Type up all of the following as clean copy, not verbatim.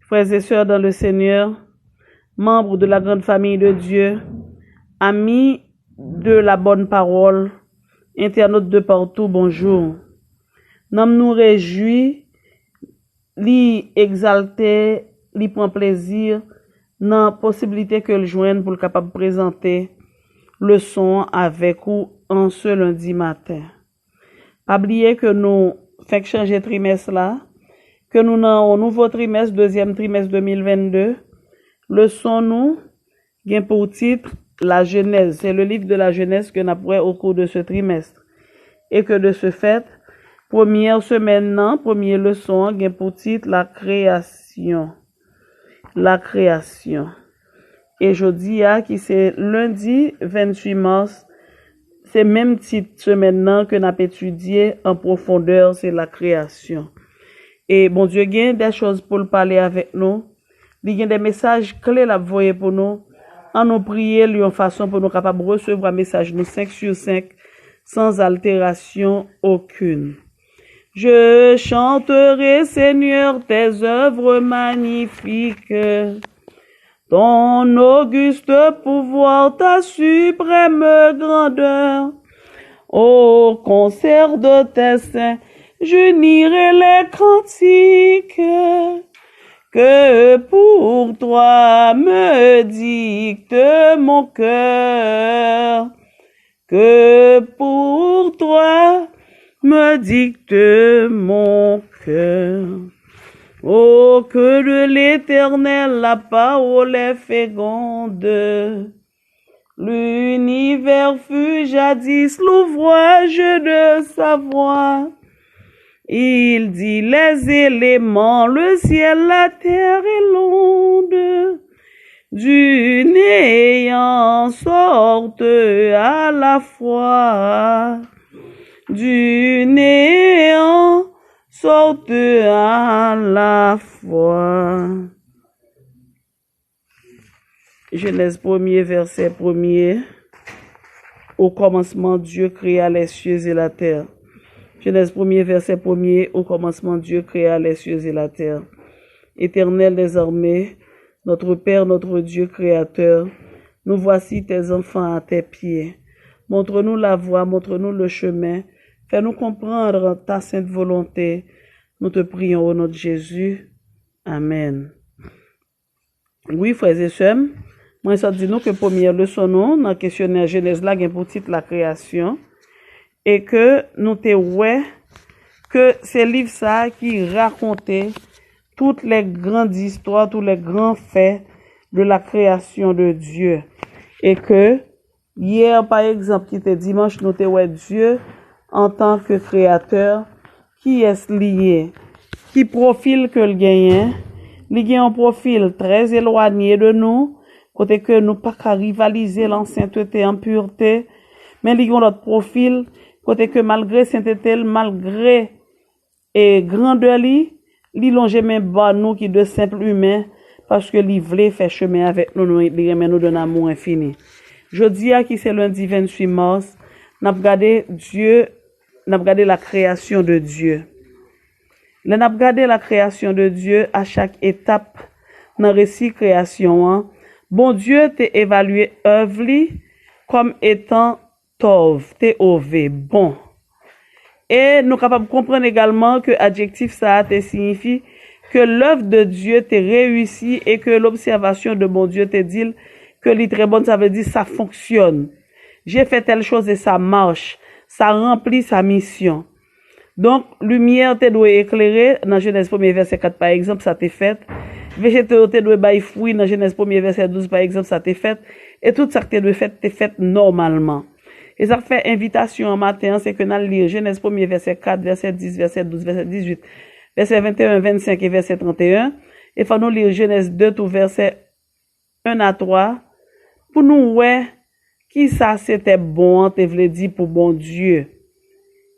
frères et sœurs dans le Seigneur, membres de la grande famille de Dieu, amis de la bonne parole, internautes de partout, bonjour. Nous réjouis, li exalter, li prend plaisir dans la possibilité que le joigne pour le capable présenter leçon avec vous en ce lundi matin. Pas oublier que nous fait changer trimestre là, que nous avons un nouveau trimestre, deuxième trimestre 2022. Leçon nous, gain pour titre la Genèse. C'est le livre de la Genèse que nous avons au cours de ce trimestre. Et que de ce fait, première semaine, première leçon, gain pour titre la création. La création. Et jeudi, qui c'est lundi 28 mars, c'est même titre semaine que nous avons étudié en profondeur, c'est la création. Et bon Dieu, il y a des choses pour parler avec nous. Il y a des messages clés à voyer pour nous. En nous prier, lui en façon pour nous capables de recevoir un message nous 5 sur 5 sans altération aucune. Je chanterai, Seigneur, tes œuvres magnifiques, ton auguste pouvoir, ta suprême grandeur. Au concert de tes saints, j'unirai les cantiques que pour toi me dicte mon cœur, que pour toi me dicte mon cœur. Oh, que de l'Éternel la parole est féconde. L'univers fut jadis l'ouvrage de sa voix. Il dit les éléments, le ciel, la terre et l'onde. Du néant sortent à la fois. Du néant sortent à la fois. Genèse 1er, verset 1er. Au commencement, Dieu créa les cieux et la terre. Genèse 1er, verset 1er. Au commencement, Dieu créa les cieux et la terre. Éternel des armées, notre Père, notre Dieu créateur, nous voici tes enfants à tes pieds. Montre-nous la voie, montre-nous le chemin. Fais-nous comprendre ta sainte volonté. Nous te prions au nom de Jésus. Amen. Oui, frères et sœurs, moi, ça dit nous que première leçon, nous, dans le questionnaire Genèse, là, pour titre la création, et que nous te ouais, que c'est livre ça qui racontait toutes les grandes histoires, tous les grands faits de la création de Dieu. Et que, hier, par exemple, qui était dimanche, nous te ouais Dieu, en tant que créateur, qui est lié, qui profil que le gagne, il y a un profil très éloigné de nous, côté que nous pas qu'à rivaliser l'ancienneté en pureté, mais il y a notre profil, côté que malgré sainteté, malgré et grandeur li longe même bas nous qui de simples humains, parce que li voulait faire chemin avec nous, il remet nous d'un amour infini. Jeudi qui c'est lundi 28 mars, n'a regardé Dieu, n'a regardé la création de Dieu. N'a regardé la création de Dieu à chaque étape dans récit création. Bon Dieu t'a évalué œuvre comme étant tov, T-O-V, bon. Et nous sommes capables de comprendre également que adjectif ça te signifie que l'œuvre de Dieu t'est réussie et que l'observation de mon Dieu te dit que l'est très bonne, ça veut dire ça fonctionne. J'ai fait telle chose et ça marche. Ça remplit sa mission. Donc, lumière te doit éclairer dans Genèse 1er verset 4 par exemple, ça t'est fait. Végétaux te doit bailler fruit dans Genèse 1er verset 12 par exemple, ça t'est fait. Et tout ça que te doit fait, t'est fait normalement. Et ça fait invitation en matin, c'est que nous lire Genèse 1er verset 4, verset 10, verset 12, verset 18, verset 21, 25 et verset 31. Et faut nous lire Genèse 2, tout verset 1 à 3. Pour nous, ouais, qui ça c'était bon, te vle dit pour bon Dieu.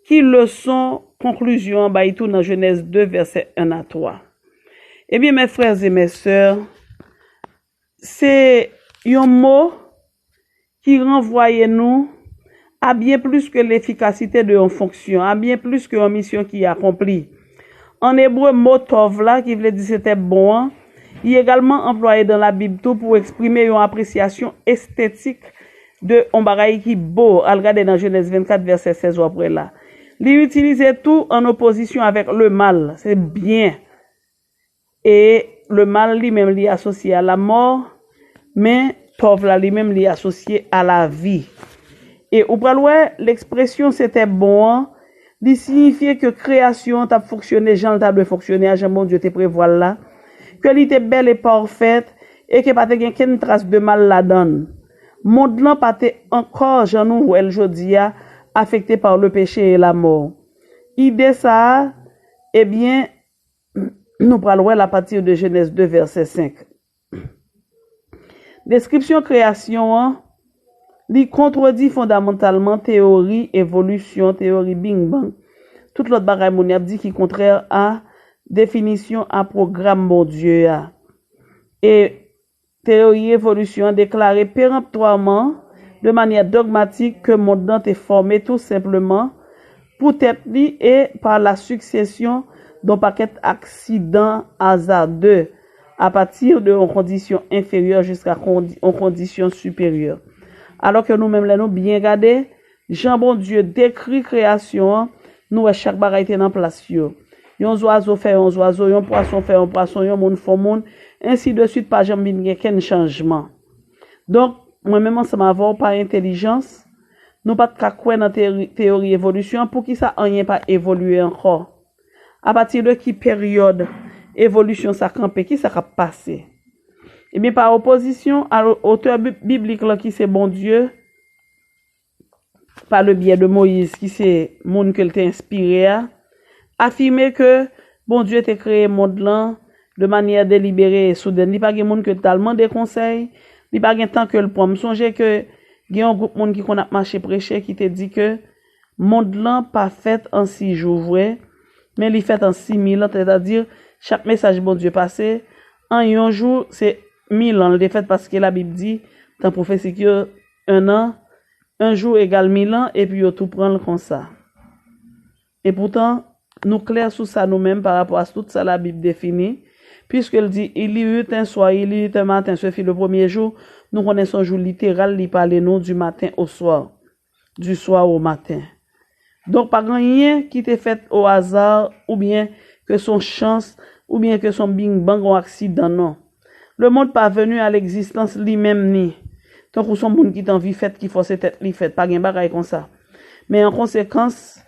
Qui leçon, conclusion, bah, tout dans Genèse 2, verset 1 à 3. Eh bien, mes frères et mes sœurs, c'est un mot qui renvoie nous à bien plus que l'efficacité de une fonction, à bien plus que une mission qui est accomplie. En hébreu, mot tov là, qui veut dire c'était bon, Il est également employé dans la Bible tout pour exprimer une appréciation esthétique de un bagay qui beau. À regarder dans Genèse 24 verset 16 ou après là. Il utilisait tout en opposition avec le mal. C'est bien. Et le mal lui-même est associé à la mort, mais pauvre lui-même est associé à la vie. Et au pralois, l'expression c'était bon, il signifiait que création t'a fonctionné, Jean t'a fonctionné, Jean mon Dieu te prévoit là, que elle était belle et parfaite et que pas de aucune trace de mal là-dedans. Monde là pas encore Jean nous elle jodi a affecté par le péché et la mort. Idée ça, eh bien nous parlons à partir de Genèse 2 verset 5. Description création li contredit fondamentalement théorie évolution, théorie Big Bang. Tout l'autre bagay moun a dit qui contraire à définition à programme mon Dieu a. Et théorie évolution déclaré péremptoirement de manière dogmatique que monde nan est formé tout simplement pour tête li et par la succession d'un paquet accident hasardeux à partir de conditions inférieures jusqu'à une condition supérieure. Alors que nous-mêmes, là, nous bien regardé, Jean bon Dieu décrit création, nous, chaque bagaille était en place. Yon oiseau fait un oiseau, yon poisson fait un poisson, yon moun fait moun, ainsi de suite, pas jamais aucun changement. Donc, moi-même, ça m'a pas intelligence, nous pas de quoi dans théorie évolution, pour qui ça rien pas évolué encore. À partir de qui période évolution ça campé, qui ça a passé? Et bien, par opposition à l'auteur biblique là, qui c'est bon Dieu, par le biais de Moïse, qui c'est monde que t'a inspiré, affirmer que bon Dieu t'a créé le monde là de manière délibérée et soudaine. Il n'y a pas de monde que tellement des conseils, il n'y a pas de temps que le pomme. Songez que il y a un groupe de monde qui a marché prêcher qui te dit que monde là pas fait en 6 jours, vrai, mais il fait en 6 000 ans, c'est-à-dire chaque message bon Dieu passé en un jour, c'est 1000 ans. Le fait parce que la Bible dit, dans prophétie que un jour égale 1000 ans, et puis tout prendre comme ça. Et pourtant, nous clairs sur ça nous-mêmes par rapport à tout ça la Bible définit, puisqu'elle dit, il y eut un soir, il y eut un matin, ce fut le premier jour, nous connaissons un jour littéral, il parle nous du matin au soir, du soir au matin. Donc, pas rien qui t'est fait au hasard, ou bien que son chance, ou bien que son bing bang ou accident, non. Le monde pas venu à l'existence lui-même ni. Tant que son monde qui t'en vie fait, qui force tête li fait, pas gen bagay comme ça. Mais en conséquence,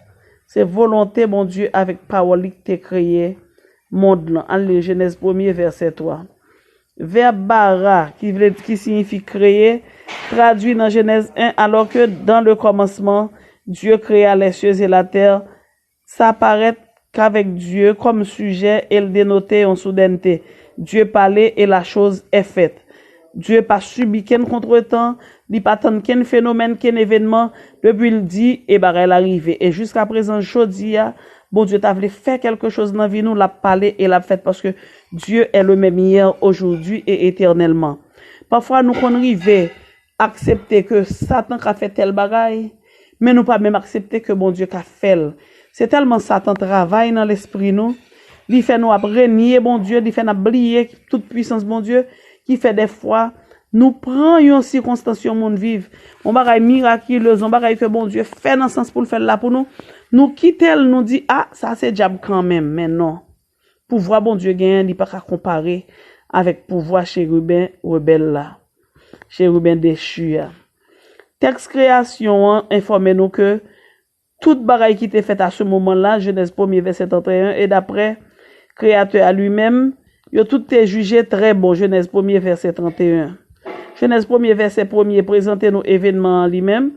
c'est volonté, mon Dieu, avec parole qui t'a créé, monde là. En Genèse 1er, verset 3. Verbe bara, qui signifie créer, traduit dans Genèse 1, alors que dans le commencement, Dieu créa les cieux et la terre, ça apparaît qu'avec Dieu comme sujet, elle dénotait en soudaineté. Dieu parlait et la chose est faite. Dieu pas subi qu'un contretemps, il pas tant qu'un phénomène, qu'un événement, depuis le dit, et bah elle arrivé. Et jusqu'à présent, jodi a, bon Dieu t'a voulu faire quelque chose dans la vie, nous l'a parlé et l'a fait parce que Dieu est le même hier, aujourd'hui et éternellement. Parfois, nous qu'on arrive accepter que Satan a fait tel bagaille, mais nous pas même accepter que bon Dieu a fait. C'est tellement Satan travaille dans l'esprit nous, il fait nous renier bon Dieu, il fait nous oublier toute puissance bon Dieu, qui fait des fois nous prend une circonstance au monde vivre, on bagaille miraculeuse, on bagaille que bon Dieu fait dans sens pour le faire là pour nous quitter, nous dit ah ça c'est diable quand même, mais non. Pouvoir bon Dieu gagne, il pas qu'à comparer avec pouvoir chérubin rebelle là. Chérubin déchu. Texte création informe nous que toute bagaille qui était faite à ce moment-là, Genèse 1er verset 31, et d'après créateur à lui-même, il a tout été jugé très bon, Genèse 1er verset 31. Genèse 1er verset 1er présente nos événements en lui-même,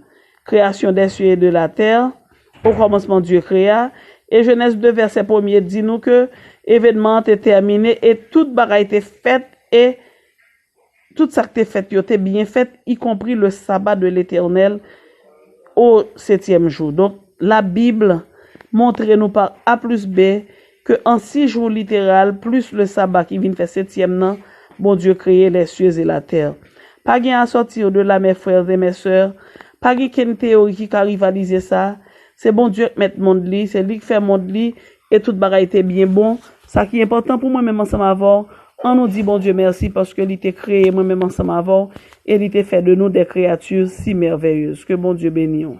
création des cieux et de la terre, au commencement Dieu créa, et Genèse 2 verset 1er dit nous que événement était terminé et toute bagaille était faite et tout ça qui était fait, était bien fait, y compris le sabbat de l'Éternel au 7e jour. Donc, la Bible montre nous par A plus B que en 6 jours littéral, plus le sabbat qui vient faire 7e nan, bon Dieu créé les cieux et la terre. Pas gain à sortir de là, mes frères et mes sœurs. Pas gain théorie qui a rivalisé ça. C'est bon Dieu qui met monde li, c'est lui qui fait monde li, et toute bagaille était bien bon. Ça qui est important pour moi, même ensemble avoir On nous dit, bon Dieu, merci parce que il t'a créé moi-même ensemble avant et il t'a fait de nous des créatures si merveilleuses. Que bon Dieu bénisse.